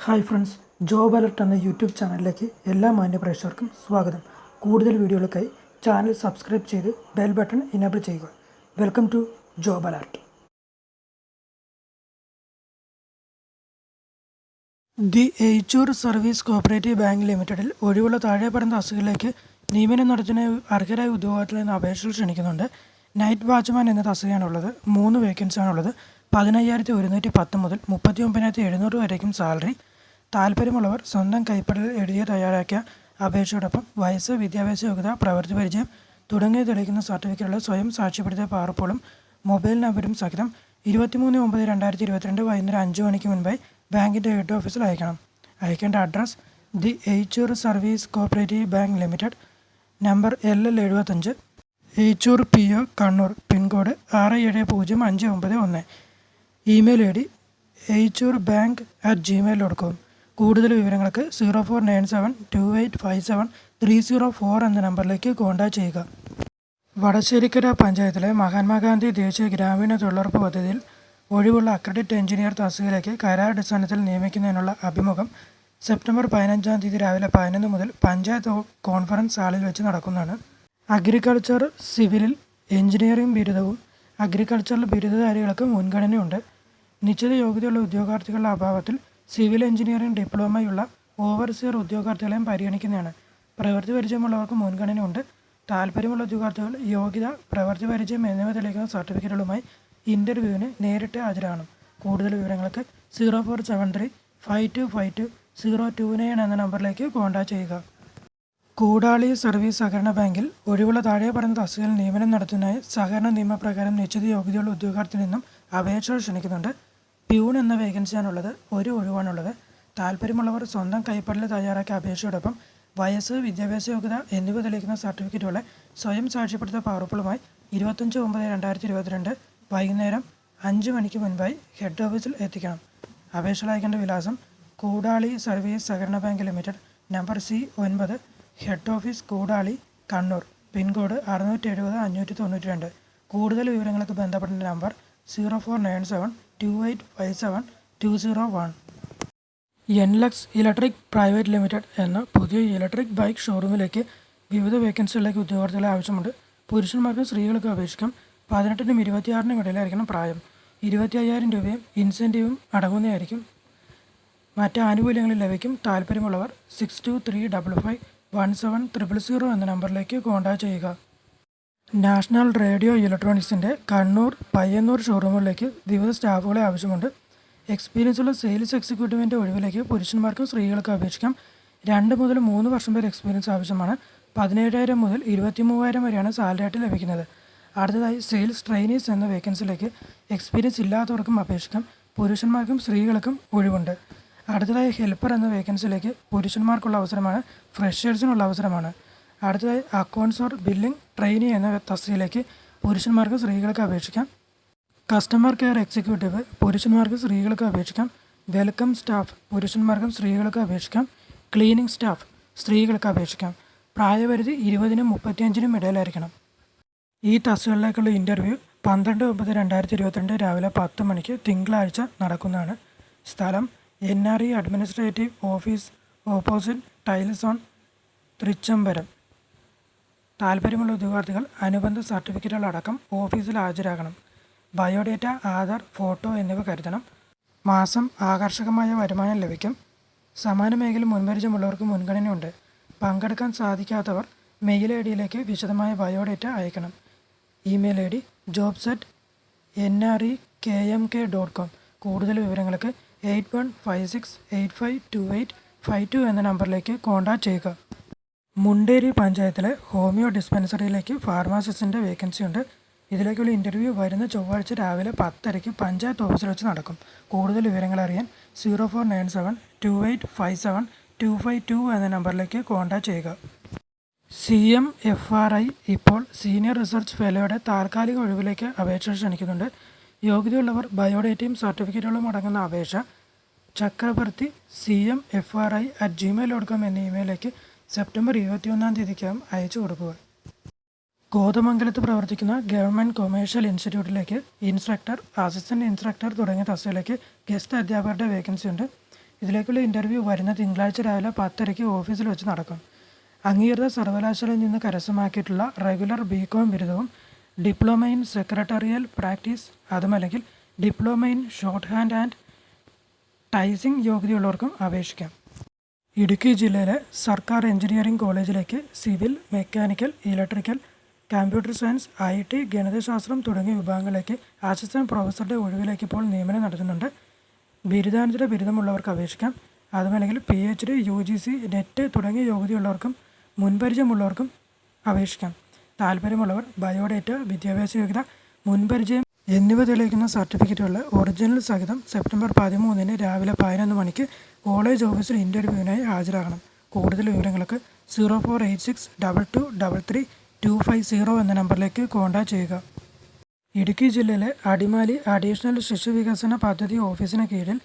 Hi friends, job alert എന്ന YouTube ചാനലിലേക്ക് എല്ലാ മാന്യപ്രേക്ഷകർക്കും സ്വാഗതം. കൂടുതൽ വീഡിയോകൾക്കായി ചാനൽ സബ്സ്ക്രൈബ് ചെയ്ത് ബെൽ ബട്ടൺ ഇനേബിൾ ചെയ്യുക. Welcome to job alert. The Eachur service cooperative bank ലിമിറ്റഡിൽ ഒഴിവുള്ള താഴെ പറയുന്ന തസ്തികയിലേക്ക് നിയമനം നടത്തുന്ന അർഹരായ ഉദ്യോഗാർത്ഥികളിൽ നിന്ന് അപേക്ഷകൾ ക്ഷണിക്കുന്നുണ്ട്. നൈറ്റ് വാച്ച്മാൻ എന്ന തസ്തികയാണുള്ളത്. 3 വേക്കൻസിയാണുള്ളത്. 15,110 മുതൽ 39,700 വരേക്കും സാലറി. താല്പര്യമുള്ളവർ സ്വന്തം കൈപ്പടലിൽ എഴുതി തയ്യാറാക്കിയ അപേക്ഷയോടൊപ്പം വയസ്സ്, വിദ്യാഭ്യാസ യോഗ്യത, പ്രവൃത്തി പരിചയം തുടങ്ങിയ തെളിയിക്കുന്ന സർട്ടിഫിക്കറ്റുകൾ സ്വയം സാക്ഷ്യപ്പെടുത്തിയ പകർപ്പുകളും മൊബൈൽ നമ്പരും സഹിതം 23/9/2022 വൈകുന്നേരം 5 മണിക്ക് മുൻപായി ബാങ്കിൻ്റെ ഹെഡ് ഓഫീസിൽ അയക്കണം. അയക്കേണ്ട address: the Eachur service cooperative bank limited, number LL75, Eachur PO, Kannur, pincode 670591. Email ID eichurbank@gmail.com. കൂടുതൽ വിവരങ്ങൾക്ക് 0497285730 എന്ന നമ്പറിലേക്ക് കോൺടാക്ട് ചെയ്യുക. വടശ്ശേരിക്കര പഞ്ചായത്തിലെ മഹാത്മാഗാന്ധി ദേശീയ ഗ്രാമീണ തൊഴിലുറപ്പ് പദ്ധതിയിൽ ഒഴിവുള്ള അക്രഡിറ്റ് എഞ്ചിനീയർ തസ്തികയിലേക്ക് കരാറടിസ്ഥാനത്തിൽ നിയമിക്കുന്നതിനുള്ള അഭിമുഖം സെപ്റ്റംബർ 15-ാം തീയതി രാവിലെ 11 മുതൽ പഞ്ചായത്ത് കോൺഫറൻസ് ഹാളിൽ വെച്ച് നടക്കുന്നതാണ്. അഗ്രികൾച്ചർ സിവിലിൽ എഞ്ചിനീയറിംഗ് ബിരുദവും അഗ്രികൾച്ചറൽ ബിരുദധാരികൾക്ക് മുൻഗണനയുണ്ട്. നിശ്ചിത യോഗ്യതയുള്ള ഉദ്യോഗാർത്ഥികളുടെ അഭാവത്തിൽ സിവിൽ എഞ്ചിനീയറിംഗ് ഡിപ്ലോമയുള്ള ഓവർസിയർ ഉദ്യോഗാർത്ഥികളെയും പരിഗണിക്കുന്നതാണ്. പ്രവൃത്തി പരിചയമുള്ളവർക്ക് മുൻഗണനയുണ്ട്. താല്പര്യമുള്ള ഉദ്യോഗാർത്ഥികൾ യോഗ്യത, പ്രവൃത്തി പരിചയം എന്നിവ തെളിയിക്കുന്ന സർട്ടിഫിക്കറ്റുകളുമായി ഇൻ്റർവ്യൂവിന് നേരിട്ട് ഹാജരാകണം. കൂടുതൽ വിവരങ്ങൾക്ക് 0473525029 എന്ന നമ്പറിലേക്ക് കോൺടാക്ട് ചെയ്യുക. കൂടാളി സർവീസ് സഹകരണ ബാങ്കിൽ ഒഴിവുള്ള താഴെ പറയുന്ന തസ്തികയിൽ നിയമനം നടത്തുന്നതിനായി സഹകരണ നിയമപ്രകാരം നിശ്ചിത യോഗ്യതയുള്ള ഉദ്യോഗാർത്ഥിയിൽ നിന്നും അപേക്ഷകൾ ക്ഷണിക്കുന്നുണ്ട്. പ്യൂൺ എന്ന വേക്കൻസിയാണുള്ളത്. 1 ഒഴിവാണുള്ളത്. താല്പര്യമുള്ളവർ സ്വന്തം കൈപ്പടലിൽ തയ്യാറാക്കിയ അപേക്ഷയോടൊപ്പം വയസ്സ്, വിദ്യാഭ്യാസ യോഗ്യത എന്നിവ തെളിയിക്കുന്ന സർട്ടിഫിക്കറ്റുകളെ സ്വയം സാക്ഷ്യപ്പെടുത്തിയ പകർപ്പുകളുമായി 25/9/2022 വൈകുന്നേരം 5 മണിക്ക് മുൻപായി ഹെഡ് ഓഫീസിൽ എത്തിക്കണം. അപേക്ഷകൾ അയക്കേണ്ട വിലാസം: കൂടാളി സർവീസ് സഹകരണ bank limited, number C9, head office Koodali, Kannur, pin code 670-592. കൂടുതൽ വിവരങ്ങൾക്ക് ബന്ധപ്പെട്ട number 049728572001. Enlux electric private limited എന്ന പുതിയ ഇലക്ട്രിക് ബൈക്ക് ഷോറൂമിലേക്ക് വിവിധ വേക്കൻസികളിലേക്ക് ഉദ്യോഗാർത്ഥികളെ ആവശ്യമുണ്ട്. പുരുഷന്മാർക്കും സ്ത്രീകൾക്കും അപേക്ഷിക്കാം. 18-നും 26-നും ഇടയിലായിരിക്കണം പ്രായം. 25,000 രൂപയും ഇൻസെൻറ്റീവും അടങ്ങുന്നതായിരിക്കും. മറ്റ് ആനുകൂല്യങ്ങളിൽ ലഭിക്കും. താല്പര്യമുള്ളവർ 6235517000 എന്ന നമ്പറിലേക്ക് കോൺടാക്ട് ചെയ്യുക. നാഷണൽ റേഡിയോ ഇലക്ട്രോണിക്സിൻ്റെ കണ്ണൂർ, പയ്യന്നൂർ ഷോറൂമുകളിലേക്ക് വിവിധ സ്റ്റാഫുകളെ ആവശ്യമുണ്ട്. എക്സ്പീരിയൻസുള്ള സെയിൽസ് എക്സിക്യൂട്ടീവിൻ്റെ ഒഴിവിലേക്ക് പുരുഷന്മാർക്കും സ്ത്രീകൾക്കും അപേക്ഷിക്കാം. 2 മുതൽ 3 വർഷം വരെ എക്സ്പീരിയൻസ് ആവശ്യമാണ്. 17,000 മുതൽ 23,000 വരെയാണ് സാലറി ആയിട്ട് ലഭിക്കുന്നത്. അടുത്തതായി സെയിൽസ് ട്രെയിനീസ് എന്ന വേക്കൻസിയിലേക്ക് എക്സ്പീരിയൻസ് ഇല്ലാത്തവർക്കും അപേക്ഷിക്കാം. പുരുഷന്മാർക്കും സ്ത്രീകൾക്കും ഒഴിവുണ്ട്. അടുത്തതായി ഹെൽപ്പർ എന്ന വേക്കൻസിയിലേക്ക് പുരുഷന്മാർക്കുള്ള അവസരമാണ്. ഫ്രഷേഴ്സിനുള്ള അവസരമാണ്. അടുത്തതായി അക്കൗണ്ട്സ് ഓർ ബില്ലിംഗ് ട്രെയിനി എന്ന തസ്തികയിലേക്ക് പുരുഷന്മാർക്കും സ്ത്രീകൾക്ക് അപേക്ഷിക്കാം. കസ്റ്റമർ കെയർ എക്സിക്യൂട്ടീവ് പുരുഷന്മാർക്ക് സ്ത്രീകൾക്ക് അപേക്ഷിക്കാം. വെൽക്കം സ്റ്റാഫ് പുരുഷന്മാർക്കും സ്ത്രീകൾക്ക് അപേക്ഷിക്കാം. ക്ലീനിങ് സ്റ്റാഫ് സ്ത്രീകൾക്ക് അപേക്ഷിക്കാം. പ്രായപരിധി 20-നും 35-നും ഇടയിലായിരിക്കണം. ഈ തസ്തികകളിലേക്കുള്ള ഇൻ്റർവ്യൂ 12/9/2022 രാവിലെ 10 മണിക്ക് തിങ്കളാഴ്ച നടക്കുന്നതാണ്. സ്ഥലം: NRE administrative office, opposite tile zone, Thrichambaram. താല്പര്യമുള്ള ഉദ്യോഗാർത്ഥികൾ അനുബന്ധ സർട്ടിഫിക്കറ്റുകളടക്കം ഓഫീസിൽ ഹാജരാകണം. ബയോഡേറ്റ, ആധാർ, ഫോട്ടോ എന്നിവ കരുതണം. മാസം ആകർഷകമായ വരുമാനം ലഭിക്കും. സമാന മേഖല മുൻപരിചയമുള്ളവർക്ക് മുൻഗണനയുണ്ട്. പങ്കെടുക്കാൻ സാധിക്കാത്തവർ മെയിൽ IDയിലേക്ക് വിശദമായ ബയോഡേറ്റ അയക്കണം. Email ID jobs@nrekmk.com. കൂടുതൽ വിവരങ്ങൾക്ക് 8156852852 എന്ന നമ്പറിലേക്ക് കോൺടാക്ട് ചെയ്യുക. മുണ്ടേരി പഞ്ചായത്തിലെ ഹോമിയോ ഡിസ്പെൻസറിയിലേക്ക് ഫാർമാസിസ്റ്റിൻ്റെ വേക്കൻസി ഉണ്ട്. ഇതിലേക്കുള്ള ഇൻ്റർവ്യൂ വരുന്ന ചൊവ്വാഴ്ച രാവിലെ 10:30 പഞ്ചായത്ത് ഓഫീസിൽ വെച്ച് നടക്കും. കൂടുതൽ വിവരങ്ങൾ അറിയാൻ 049728572552 എന്ന നമ്പറിലേക്ക് കോൺടാക്ട് ചെയ്യുക. CMFRI ഇപ്പോൾ സീനിയർ റിസർച്ച് ഫെലോയുടെ താൽക്കാലിക ഒഴിവിലേക്ക് അപേക്ഷ ക്ഷണിക്കുന്നുണ്ട്. യോഗ്യതയുള്ളവർ ബയോഡേറ്റയും സർട്ടിഫിക്കറ്റുകളും അടങ്ങുന്ന അപേക്ഷ ചക്രവർത്തി cmfri@gmail.com എന്ന ഇമെയിലേക്ക് സെപ്റ്റംബർ 21-ാം തീയതിക്കകം അയച്ചു കൊടുക്കുക. കോതമംഗലത്ത് പ്രവർത്തിക്കുന്ന ഗവൺമെൻറ് കൊമേഴ്ഷ്യൽ ഇൻസ്റ്റിറ്റ്യൂട്ടിലേക്ക് ഇൻസ്ട്രക്ടർ, അസിസ്റ്റൻറ്റ് ഇൻസ്ട്രക്ടർ തുടങ്ങിയ തസ്തികയിലേക്ക് ഗസ്റ്റ് അധ്യാപകരുടെ വേക്കൻസി ഉണ്ട്. ഇതിലേക്കുള്ള ഇൻ്റർവ്യൂ വരുന്ന തിങ്കളാഴ്ച രാവിലെ 10:30 ഓഫീസിൽ വെച്ച് നടക്കും. അംഗീകൃത സർവകലാശാലയിൽ നിന്ന് കരസ്ഥമാക്കിയിട്ടുള്ള റെഗുലർ ബികോം ബിരുദവും ഡിപ്ലോമ ഇൻ സെക്രട്ടറിയൽ പ്രാക്ടീസ് അതുമല്ലെങ്കിൽ diploma in shorthand and typing യോഗ്യതയുള്ളവർക്കും അപേക്ഷിക്കാം. ഇടുക്കി ജില്ലയിലെ സർക്കാർ എഞ്ചിനീയറിംഗ് കോളേജിലേക്ക് civil, mechanical, electrical, computer science, IT, ഗണിതശാസ്ത്രം തുടങ്ങിയ വിഭാഗങ്ങളിലേക്ക് അസിസ്റ്റന്റ് പ്രൊഫസറുടെ ഒഴിവിലേക്ക് ഇപ്പോൾ നിയമനം നടത്തുന്നുണ്ട്. ബിരുദാനന്തര ബിരുദമുള്ളവർക്ക് അപേക്ഷിക്കാം. അതുമല്ലെങ്കിൽ PhD, UGC, നെറ്റ് തുടങ്ങിയ യോഗ്യതയുള്ളവർക്കും മുൻപരിചയമുള്ളവർക്കും അപേക്ഷിക്കാം. താല്പര്യമുള്ളവർ ബയോഡേറ്റ, വിദ്യാഭ്യാസ യോഗ്യത, മുൻപരിചയം എന്നിവ തെളിയിക്കുന്ന സർട്ടിഫിക്കറ്റുകൾ ഒറിജിനൽ സഹിതം സെപ്റ്റംബർ 13 രാവിലെ 11 മണിക്ക് കോളേജ് ഓഫീസിൽ ഇൻ്റർവ്യൂവിനായി ഹാജരാകണം. കൂടുതൽ വിവരങ്ങൾക്ക് 0486223325 എന്ന നമ്പറിലേക്ക് കോൺടാക്റ്റ് ചെയ്യുക. ഇടുക്കി ജില്ലയിലെ അടിമാലി അഡീഷണൽ ശിശുവികസന പദ്ധതി ഓഫീസിന് കീഴിൽ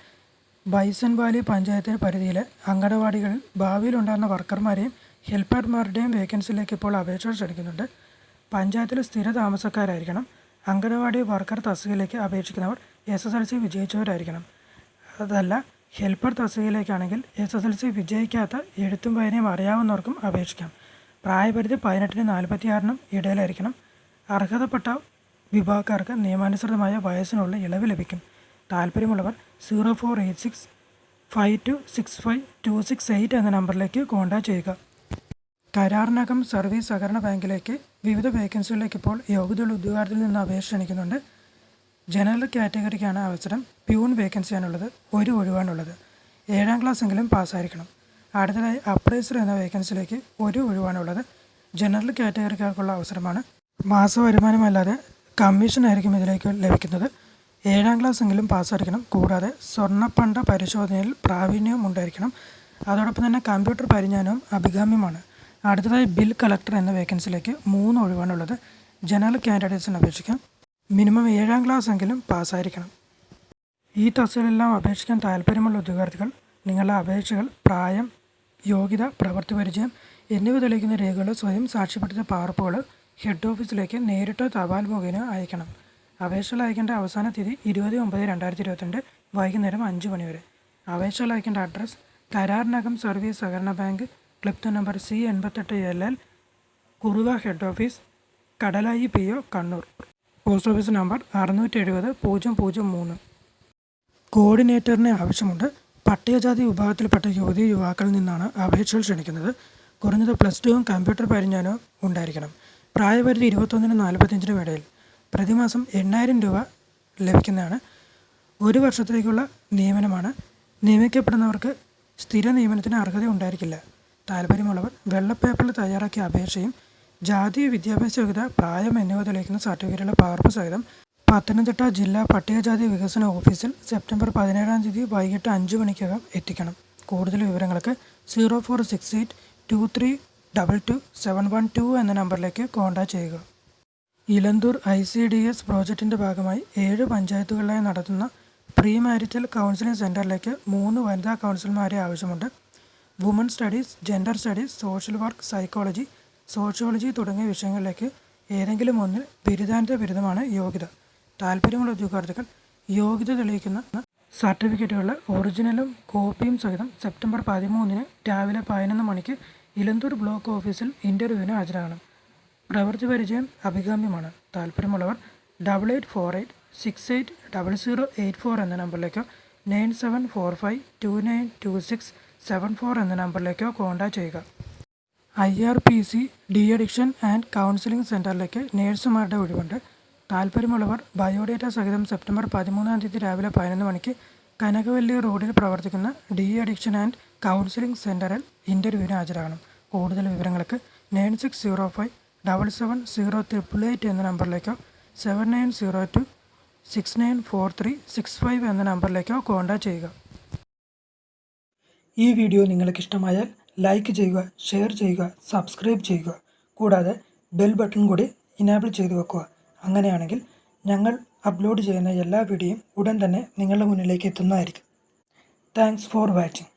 ബൈസൺ വാലി പഞ്ചായത്തിന് പരിധിയിലെ അങ്കണവാടികളിൽ ഭാവിയിലുണ്ടാകുന്ന വർക്കർമാരെയും ഹെൽപ്പർമാരുടെയും വേക്കൻസിയിലേക്ക് ഇപ്പോൾ അപേക്ഷ ക്ഷണിക്കുന്നുണ്ട്. പഞ്ചായത്തിൽ സ്ഥിര താമസക്കാരായിരിക്കണം. അങ്കണവാടി വർക്കർ തസ്തികയിലേക്ക് അപേക്ഷിക്കുന്നവർ SSLC വിജയിച്ചവരായിരിക്കണം. അതല്ല ഹെൽപ്പർ തസ്തികയിലേക്കാണെങ്കിൽ SSLC വിജയിക്കാത്ത എഴുത്തും വായനയും അറിയാവുന്നവർക്കും അപേക്ഷിക്കാം. പ്രായപരിധി 18-നും 46-നും ഇടയിലായിരിക്കണം. അർഹതപ്പെട്ട വിഭാഗക്കാർക്ക് നിയമാനുസൃതമായ വയസ്സിനുള്ള ഇളവ് ലഭിക്കും. താല്പര്യമുള്ളവർ 0486526526 എന്ന നമ്പറിലേക്ക് കോൺടാക്റ്റ് ചെയ്യുക. കരാറിനകം സർവീസ് സഹകരണ ബാങ്കിലേക്ക് വിവിധ വേക്കൻസികളിലേക്ക് ഇപ്പോൾ യോഗ്യതയുള്ള ഉദ്യോഗാർത്ഥിയിൽ നിന്ന് അപേക്ഷ ക്ഷണിക്കുന്നുണ്ട്. ജനറൽ കാറ്റഗറിക്കാണ് അവസരം. പ്യൂൺ വേക്കൻസിയാണുള്ളത്. 1 ഒഴിവാണുള്ളത്. 7ാം ക്ലാസ്സെങ്കിലും പാസ്സായിരിക്കണം. അടുത്തതായി അപ്രൈസർ എന്ന വേക്കൻസിയിലേക്ക് 1 ഒഴിവാണുള്ളത്. ജനറൽ കാറ്റഗറിക്കാർക്കുള്ള അവസരമാണ്. മാസ വരുമാനമല്ലാതെ കമ്മീഷനായിരിക്കും ഇതിലേക്ക് ലഭിക്കുന്നത്. 7ാം ക്ലാസ്സെങ്കിലും പാസ്സായിരിക്കണം. കൂടാതെ സ്വർണ്ണപ്പണ്ട പരിശോധനയിൽ പ്രാവീണ്യവും ഉണ്ടായിരിക്കണം. അതോടൊപ്പം തന്നെ കമ്പ്യൂട്ടർ പരിജ്ഞാനവും അഭികാമ്യമാണ്. അടുത്തതായി ബിൽ കളക്ടർ എന്ന വേക്കൻസിയിലേക്ക് 3 ഒഴിവാണുള്ളത്. ജനറൽ കാൻഡിഡേറ്റ്സിന് അപേക്ഷിക്കാം. മിനിമം 7ാം ക്ലാസ്സെങ്കിലും പാസ്സായിരിക്കണം. ഈ തസ്തികയിലെല്ലാം അപേക്ഷിക്കാൻ താല്പര്യമുള്ള ഉദ്യോഗാർത്ഥികൾ നിങ്ങളുടെ അപേക്ഷകൾ, പ്രായം, യോഗ്യത, പ്രവൃത്തി പരിചയം എന്നിവ തെളിയിക്കുന്ന രേഖകൾ സ്വയം സാക്ഷ്യപ്പെടുത്തിയ പകർപ്പുകൾ ഹെഡ് ഓഫീസിലേക്ക് നേരിട്ടോ തപാൽ മുഖേന അയക്കണം. അപേക്ഷകൾ അയക്കേണ്ട അവസാന തീയതി 20/9/2022 വൈകുന്നേരം 5 മണി വരെ. അപേക്ഷകൾ അയക്കേണ്ട അഡ്രസ് കരാറിനകം സർവീസ് സഹകരണ ബാങ്ക്, ക്ലിപ്റ്റ് number C88LL, Kuruva head office, Kadalayi PO, Kannur. Post office number 670-003. കോർഡിനേറ്ററിനെ ആവശ്യമുണ്ട്. പട്ടികജാതി വിഭാഗത്തിൽപ്പെട്ട യുവാക്കളിൽ നിന്നാണ് അപേക്ഷകൾ ക്ഷണിക്കുന്നത്. കുറഞ്ഞത് +2 കമ്പ്യൂട്ടർ പരിജ്ഞാനവും ഉണ്ടായിരിക്കണം. പ്രായപരിധി 21-നും 45-നും ഇടയിൽ. പ്രതിമാസം 8,000 രൂപ ലഭിക്കുന്നതാണ്. 1 വർഷത്തേക്കുള്ള നിയമനമാണ്. നിയമിക്കപ്പെടുന്നവർക്ക് സ്ഥിര നിയമനത്തിന് അർഹത ഉണ്ടായിരിക്കില്ല. താല്പര്യമുള്ളവർ വെള്ളപ്പേപ്പറിൽ തയ്യാറാക്കിയ അപേക്ഷയും ജാതി, വിദ്യാഭ്യാസ യോഗ്യത, പ്രായം എന്നിവ തെളിയിക്കുന്ന സർട്ടിഫിക്കറ്റുകളുടെ പകർപ്പ് സഹിതം പത്തനംതിട്ട ജില്ലാ പട്ടികജാതി വികസന ഓഫീസിൽ സെപ്റ്റംബർ 17-ാം തീയതി വൈകിട്ട് 5 മണിക്കകം എത്തിക്കണം. കൂടുതൽ വിവരങ്ങൾക്ക് 046823227112 എന്ന നമ്പറിലേക്ക് കോൺടാക്റ്റ് ചെയ്യുക. ഇലന്തൂർ ICDS പ്രോജക്റ്റിൻ്റെ ഭാഗമായി 7 പഞ്ചായത്തുകളിലായി നടത്തുന്ന പ്രീ മാരിറ്റൽ കൗൺസിലിംഗ് സെൻറ്ററിലേക്ക് 3 വനിതാ കൗൺസിലർമാരെ ആവശ്യമുണ്ട്. Woman studies, gender studies, social work, psychology, sociology തുടങ്ങിയ വിഷയങ്ങളിലേക്ക് ഏതെങ്കിലും ഒന്നിൽ ബിരുദാനന്തര ബിരുദമാണ് യോഗ്യത. താല്പര്യമുള്ള ഉദ്യോഗാർത്ഥികൾ യോഗ്യത തെളിയിക്കുന്ന സർട്ടിഫിക്കറ്റുകളുടെ ഒറിജിനലും കോപ്പിയും സഹിതം സെപ്റ്റംബർ 13 രാവിലെ 11 മണിക്ക് ഇലന്തൂർ ബ്ലോക്ക് ഓഫീസിൽ ഇൻ്റർവ്യൂവിന് ഹാജരാകണം. പ്രവൃത്തി പരിചയം അഭികാമ്യമാണ്. താല്പര്യമുള്ളവർ 8848680084 എന്ന നമ്പറിലേക്കോ 9745292674 എന്ന നമ്പറിലേക്കോ കോൺടാക്റ്റ് ചെയ്യുക. IRPC de addiction and counselling സെൻറ്ററിലേക്ക് നേഴ്സുമാരുടെ ഒഴിവുണ്ട്. താല്പര്യമുള്ളവർ ബയോഡേറ്റ സഹിതം സെപ്റ്റംബർ 13-ാം തീയതി രാവിലെ 11 മണിക്ക് കനകവല്ലി റോഡിൽ പ്രവർത്തിക്കുന്ന ഡി അഡിക്ഷൻ ആൻഡ് കൗൺസിലിംഗ് സെൻറ്ററിൽ ഇൻ്റർവ്യൂവിന് ഹാജരാകണം. കൂടുതൽ വിവരങ്ങൾക്ക് 9605770888 എന്ന നമ്പറിലേക്കോ 7902694365 എന്ന നമ്പറിലേക്കോ കോൺടാക്റ്റ് ചെയ്യുക. ഈ വീഡിയോ നിങ്ങൾക്ക് ഇഷ്ടമായാൽ ലൈക്ക് ചെയ്യുക, ഷെയർ ചെയ്യുക, സബ്സ്ക്രൈബ് ചെയ്യുക. കൂടാതെ ബെൽ ബട്ടൺ കൂടി ഇനേബിൾ ചെയ്തു വെക്കുക. അങ്ങനെയാണെങ്കിൽ ഞങ്ങൾ അപ്ലോഡ് ചെയ്യുന്ന എല്ലാ വീഡിയോയും ഉടൻ തന്നെ നിങ്ങളുടെ മുന്നിലേക്ക് എത്തുന്നതായിരിക്കും. Thanks for watching.